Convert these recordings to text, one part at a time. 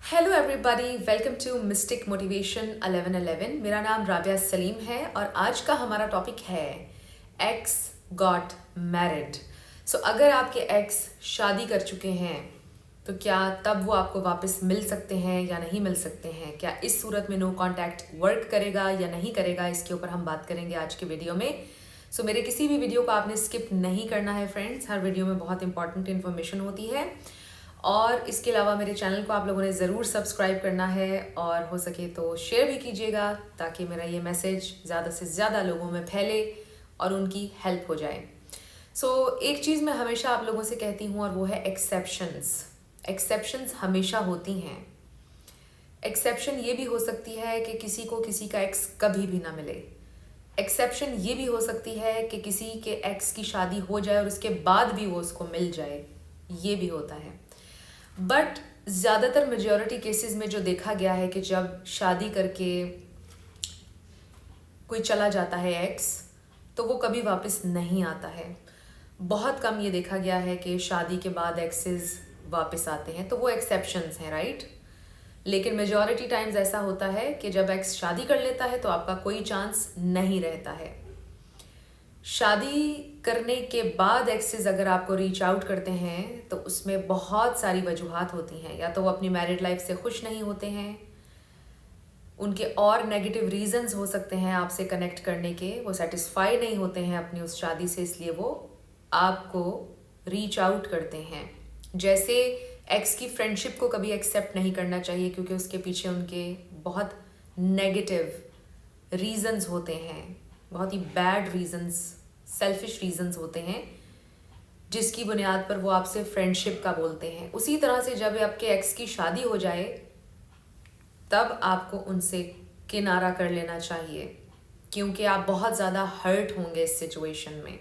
Hello everybody, welcome to mystic motivation 1111। मेरा नाम राबिया सलीम है और आज का हमारा टॉपिक है एक्स गॉट मैरिड। सो अगर आपके एक्स शादी कर चुके हैं तो क्या तब वो आपको वापस मिल सकते हैं या नहीं मिल सकते हैं? क्या इस सूरत में नो कांटेक्ट वर्क करेगा या नहीं करेगा? इसके ऊपर हम बात करेंगे आज के वीडियो में। सो मेरे किसी भी वीडियो को आपने स्किप नहीं करना है फ्रेंड्स। हर वीडियो में बहुत इंपॉर्टेंट इन्फॉर्मेशन होती है और इसके अलावा मेरे चैनल को आप लोगों ने ज़रूर सब्सक्राइब करना है और हो सके तो शेयर भी कीजिएगा ताकि मेरा ये मैसेज ज़्यादा से ज़्यादा लोगों में फैले और उनकी हेल्प हो जाए। एक चीज़ मैं हमेशा आप लोगों से कहती हूँ और वो है एक्सेप्शंस। एक्सेप्शंस हमेशा होती हैं। एक्सेप्शन ये भी हो सकती है कि किसी को किसी का एक्स कभी भी ना मिले। एक्सेप्शन ये भी हो सकती है कि किसी के एक्स की शादी हो जाए और उसके बाद भी वो उसको मिल जाए, ये भी होता है। बट ज़्यादातर मेजॉरिटी केसेस में जो देखा गया है कि जब शादी करके कोई चला जाता है एक्स तो वो कभी वापस नहीं आता है। बहुत कम ये देखा गया है कि शादी के बाद एक्सेस वापस आते हैं, तो वो एक्सेप्शंस हैं, राइट। लेकिन मेजॉरिटी टाइम्स ऐसा होता है कि जब एक्स शादी कर लेता है तो आपका कोई चांस नहीं रहता है। शादी करने के बाद एक्सेस अगर आपको रीच आउट करते हैं तो उसमें बहुत सारी वजूहात होती हैं। या तो वो अपनी मैरिड लाइफ से खुश नहीं होते हैं, उनके और नेगेटिव रीजंस हो सकते हैं आपसे कनेक्ट करने के, वो सेटिस्फाई नहीं होते हैं अपनी उस शादी से, इसलिए वो आपको रीच आउट करते हैं। जैसे एक्स की फ्रेंडशिप को कभी एक्सेप्ट नहीं करना चाहिए क्योंकि उसके पीछे उनके बहुत नेगेटिव रीजंस होते हैं, बहुत ही बैड रीजंस, सेल्फिश रीजंस होते हैं जिसकी बुनियाद पर वो आपसे फ्रेंडशिप का बोलते हैं। उसी तरह से जब आपके एक्स की शादी हो जाए तब आपको उनसे किनारा कर लेना चाहिए क्योंकि आप बहुत ज़्यादा हर्ट होंगे इस सिचुएशन में।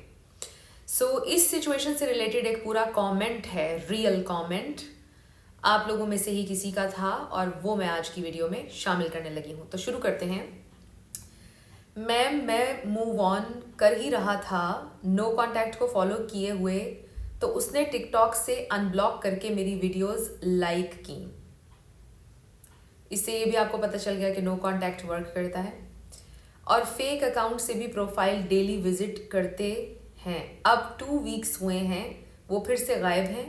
इस सिचुएशन से रिलेटेड एक पूरा कमेंट है, रियल कमेंट, आप लोगों में से ही किसी का था और वो मैं आज की वीडियो में शामिल करने लगी हूँ। तो शुरू करते हैं। मैम, मैं मूव ऑन कर ही रहा था नो कांटेक्ट को फॉलो किए हुए, तो उसने टिकटॉक से अनब्लॉक करके मेरी वीडियोस लाइक की। इससे ये भी आपको पता चल गया कि नो कांटेक्ट वर्क करता है। और फेक अकाउंट से भी प्रोफाइल डेली विजिट करते हैं। अब 2 वीक्स हुए हैं, वो फिर से गायब हैं।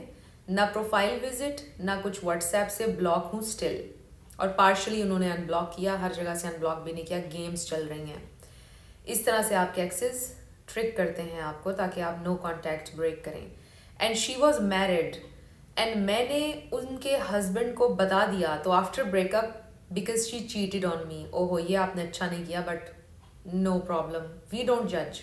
ना प्रोफाइल विजिट ना कुछ, व्हाट्सएप से ब्लॉक हूँ स्टिल। और पार्शली उन्होंने अनब्लॉक किया, हर जगह से अनब्लॉक भी नहीं किया, गेम्स चल रही हैं। इस तरह से आपके एक्सेस ट्रिक करते हैं आपको ताकि आप नो कांटेक्ट ब्रेक करें। And she was married and मैंने उनके हस्बैंड को बता दिया तो after breakup because she cheated on me. ओहो, ये आपने अच्छा नहीं किया, but no problem, we don't जज।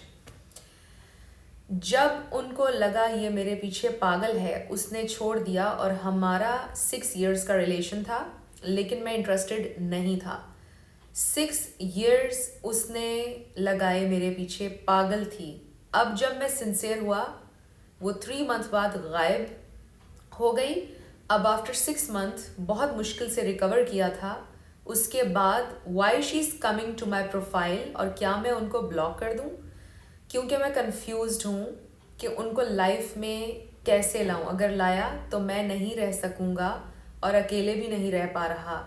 जब उनको लगा ये मेरे पीछे पागल है, उसने छोड़ दिया और हमारा 6 years का रिलेशन था, लेकिन मैं इंटरेस्टेड नहीं था। 6 years उसने लगाए मेरे पीछे, पागल थी। अब जब मैं सिंसियर हुआ वो 3 month बाद गायब हो गई। अब आफ्टर 6 month बहुत मुश्किल से रिकवर किया था। उसके बाद why she is coming to my profile, और क्या मैं उनको ब्लॉक कर दूँ? क्योंकि मैं कंफ्यूज्ड हूँ कि उनको लाइफ में कैसे लाऊं। अगर लाया तो मैं नहीं रह सकूँगा और अकेले भी नहीं रह पा रहा।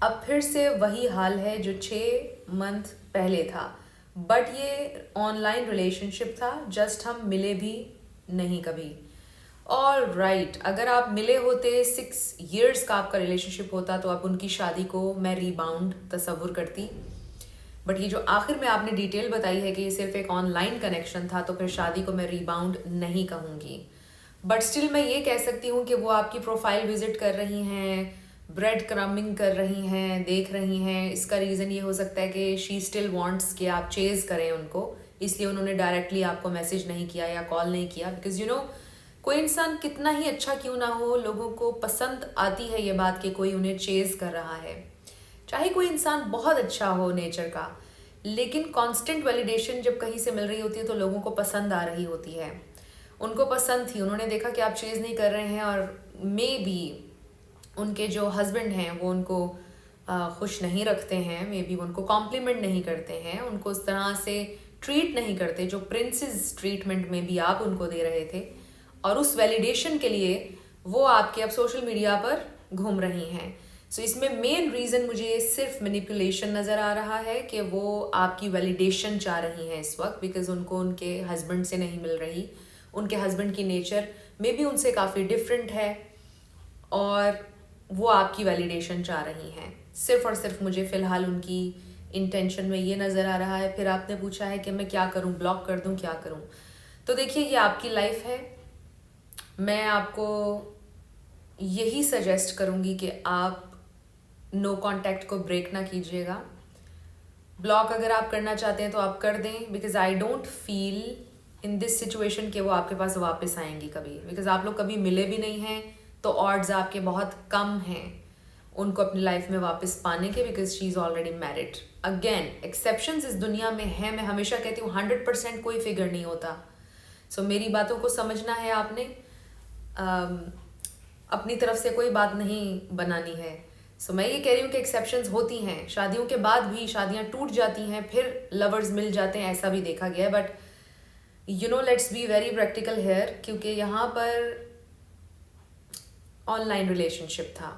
अब फिर से वही हाल है जो 6 month पहले था, बट ये ऑनलाइन रिलेशनशिप था, जस्ट हम मिले भी नहीं कभी। ऑल राइट, अगर आप मिले होते, 6 years का आपका रिलेशनशिप होता तो आप उनकी शादी को मैं रीबाउंड तस्वुर करती। बट ये जो आखिर में आपने डिटेल बताई है कि ये सिर्फ एक ऑनलाइन कनेक्शन था, तो फिर शादी को मैं रीबाउंड नहीं कहूँगी। बट स्टिल मैं ये कह सकती हूँ कि वो आपकी प्रोफाइल विजिट कर रही हैं, ब्रेड क्रम्बिंग कर रही हैं, देख रही हैं। इसका रीज़न ये हो सकता है कि शी स्टिल वांट्स कि आप चेज़ करें उनको, इसलिए उन्होंने डायरेक्टली आपको मैसेज नहीं किया या कॉल नहीं किया। बिकॉज कोई इंसान कितना ही अच्छा क्यों ना हो, लोगों को पसंद आती है ये बात कि कोई उन्हें चेज़ कर रहा है। चाहे कोई इंसान बहुत अच्छा हो नेचर का, लेकिन कांस्टेंट वैलिडेशन जब कहीं से मिल रही होती है तो लोगों को पसंद आ रही होती है। उनको पसंद थी, उन्होंने देखा कि आप चेज़ नहीं कर रहे हैं, और मे बी उनके जो हस्बैंड हैं वो उनको खुश नहीं रखते हैं, मे बी उनको कॉम्प्लीमेंट नहीं करते हैं, उनको उस तरह से ट्रीट नहीं करते जो प्रिंसेस ट्रीटमेंट में भी आप उनको दे रहे थे। और उस वैलिडेशन के लिए वो आपके अब सोशल मीडिया पर घूम रही हैं। सो इसमें मेन रीज़न मुझे सिर्फ मैनिपुलेशन नज़र आ रहा है कि वो आपकी वैलिडेशन चाह रही हैं इस वक्त, बिकॉज उनको उनके हस्बैंड से नहीं मिल रही। उनके हस्बैंड की नेचर मे बी उनसे काफ़ी डिफरेंट है और वो आपकी वैलिडेशन चाह रही हैं। सिर्फ और सिर्फ मुझे फ़िलहाल उनकी इंटेंशन में ये नज़र आ रहा है। फिर आपने पूछा है कि मैं क्या करूं, ब्लॉक कर दूं, क्या करूं। तो देखिए, ये आपकी लाइफ है। मैं आपको यही सजेस्ट करूंगी कि आप नो कांटेक्ट को ब्रेक ना कीजिएगा। ब्लॉक अगर आप करना चाहते हैं तो आप कर दें, because I don't feel in this situation कि वो आपके पास वापस आएंगी कभी, बिकॉज आप लोग कभी मिले भी नहीं हैं, तो ऑड्स आपके बहुत कम हैं उनको अपनी लाइफ में वापस पाने के, because she is already married. Again, exceptions इस दुनिया में है। मैं हमेशा कहती हूँ 100% कोई फिगर नहीं होता। सो मेरी बातों को समझना है आपने, अपनी तरफ से कोई बात नहीं बनानी है। सो मैं ये कह रही हूँ कि एक्सेप्शंस होती हैं, शादियों के बाद भी शादियाँ टूट जाती हैं, फिर लवर्स मिल जाते हैं, ऐसा भी देखा गया है। But you know, let's be very practical here, क्योंकि यहाँ पर ऑनलाइन रिलेशनशिप था,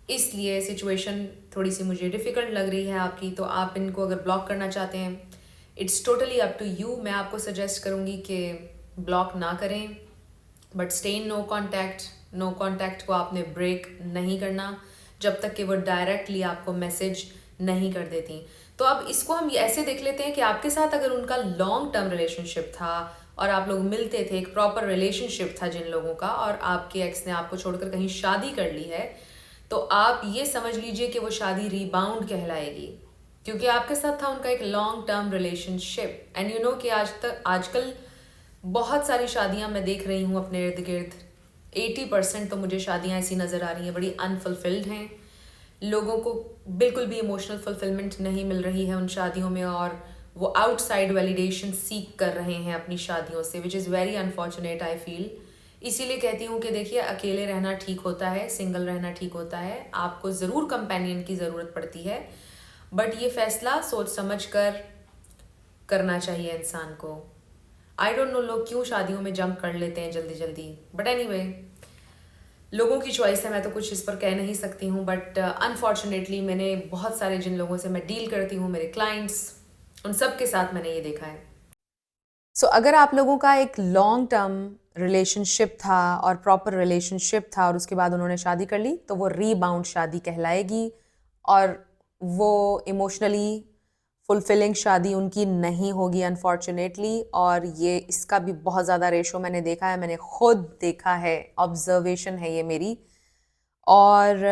इसलिए सिचुएशन थोड़ी सी मुझे डिफ़िकल्ट लग रही है आपकी। तो आप इनको अगर ब्लॉक करना चाहते हैं, it's totally up to you. मैं आपको सजेस्ट करूँगी कि ब्लॉक ना करें, but stay in no contact. No contact को आपने ब्रेक नहीं करना जब तक कि वो डायरेक्टली आपको मैसेज नहीं कर देती। तो अब इसको हम ऐसे देख लेते हैं कि आपके साथ अगर उनका लॉन्ग टर्म रिलेशनशिप था और आप लोग मिलते थे, एक प्रॉपर रिलेशनशिप था जिन लोगों का, और आपके एक्स ने आपको छोड़कर कहीं शादी कर ली है, तो आप ये समझ लीजिए कि वो शादी रीबाउंड कहलाएगी, क्योंकि आपके साथ था उनका एक long term relationship. And you know कि आजकल बहुत सारी शादियां मैं देख रही हूँ अपने इर्द गिर्द। 80% तो मुझे शादियां ऐसी नज़र आ रही हैं, बड़ी अनफुलफिल्ड हैं। लोगों को बिल्कुल भी इमोशनल फुलफिलमेंट नहीं मिल रही है उन शादियों में, और वो आउटसाइड वैलिडेशन सीख कर रहे हैं अपनी शादियों से, which is very unfortunate I feel. इसीलिए कहती हूँ कि देखिए, अकेले रहना ठीक होता है, सिंगल रहना ठीक होता है। आपको ज़रूर कंपेनियन की ज़रूरत पड़ती है, बट ये फैसला सोच समझ कर करना चाहिए इंसान को। आई डोंट नो लोग क्यों शादियों में जंप कर लेते हैं जल्दी जल्दी, बट एनीवे, लोगों की चॉइस है, मैं तो कुछ इस पर कह नहीं सकती हूँ। बट अनफॉर्चुनेटली मैंने बहुत सारे जिन लोगों से मैं डील करती हूँ, मेरे क्लाइंट्स, उन सब के साथ मैंने ये देखा है। सो अगर आप लोगों का एक लॉन्ग टर्म रिलेशनशिप था और प्रॉपर रिलेशनशिप था और उसके बाद उन्होंने शादी कर ली, तो वो रीबाउंड शादी कहलाएगी, और वो इमोशनली फुलफिलिंग शादी उनकी नहीं होगी अनफॉर्चुनेटली। और ये इसका भी बहुत ज़्यादा रेशो मैंने देखा है, मैंने खुद देखा है, ऑब्जर्वेशन है ये मेरी। और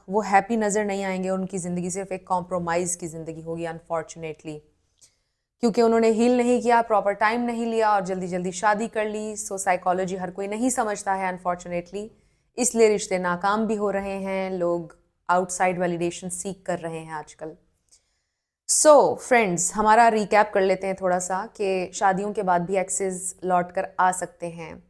वो हैप्पी नज़र नहीं आएंगे, उनकी ज़िंदगी सिर्फ एक कॉम्प्रोमाइज़ की ज़िंदगी होगी अनफॉर्चुनेटली, क्योंकि उन्होंने हील नहीं किया, प्रॉपर टाइम नहीं लिया और जल्दी जल्दी शादी कर ली। सो साइकोलॉजी हर कोई नहीं समझता है अनफॉर्चुनेटली, इसलिए रिश्ते नाकाम भी हो रहे हैं, लोग आउटसाइड वैलिडेशन सीख कर रहे हैं आजकल। सो फ्रेंड्स, हमारा रिकैप कर लेते हैं थोड़ा सा कि शादियों के बाद भी एक्सेस लौट कर आ सकते हैं,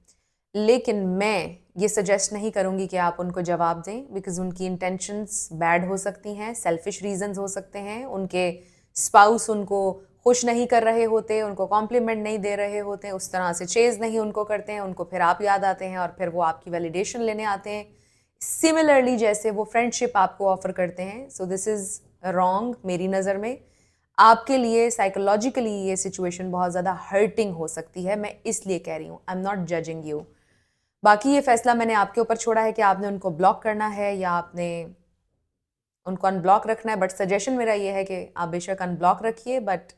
लेकिन मैं ये सजेस्ट नहीं करूँगी कि आप उनको जवाब दें, बिकॉज उनकी इंटेंशंस बैड हो सकती हैं, सेल्फिश रीजंस हो सकते हैं, उनके स्पाउस उनको खुश नहीं कर रहे होते, उनको कॉम्प्लीमेंट नहीं दे रहे होते, उस तरह से चेज़ नहीं उनको करते हैं, उनको फिर आप याद आते हैं और फिर वो आपकी वैलिडेशन लेने आते हैं, सिमिलरली जैसे वो फ्रेंडशिप आपको ऑफर करते हैं। सो दिस इज़ रॉन्ग मेरी नज़र में। आपके लिए साइकोलॉजिकली ये सिचुएशन बहुत ज़्यादा हर्टिंग हो सकती है, मैं इसलिए कह रही हूँ, I am not judging you. बाकी ये फैसला मैंने आपके ऊपर छोड़ा है कि आपने उनको ब्लॉक करना है या आपने उनको अनब्लॉक रखना है। बट सजेशन मेरा ये है कि आप बेशक अनब्लॉक रखिए, बट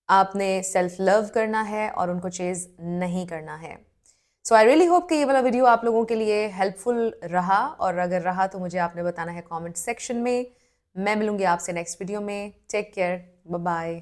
आपने सेल्फ लव करना है और उनको चेज़ नहीं करना है। सो आई रियली होप कि ये वाला वीडियो आप लोगों के लिए हेल्पफुल रहा, और अगर रहा तो मुझे आपने बताना है कमेंट सेक्शन में। मैं मिलूंगी आपसे नेक्स्ट वीडियो में। Take care, bye bye.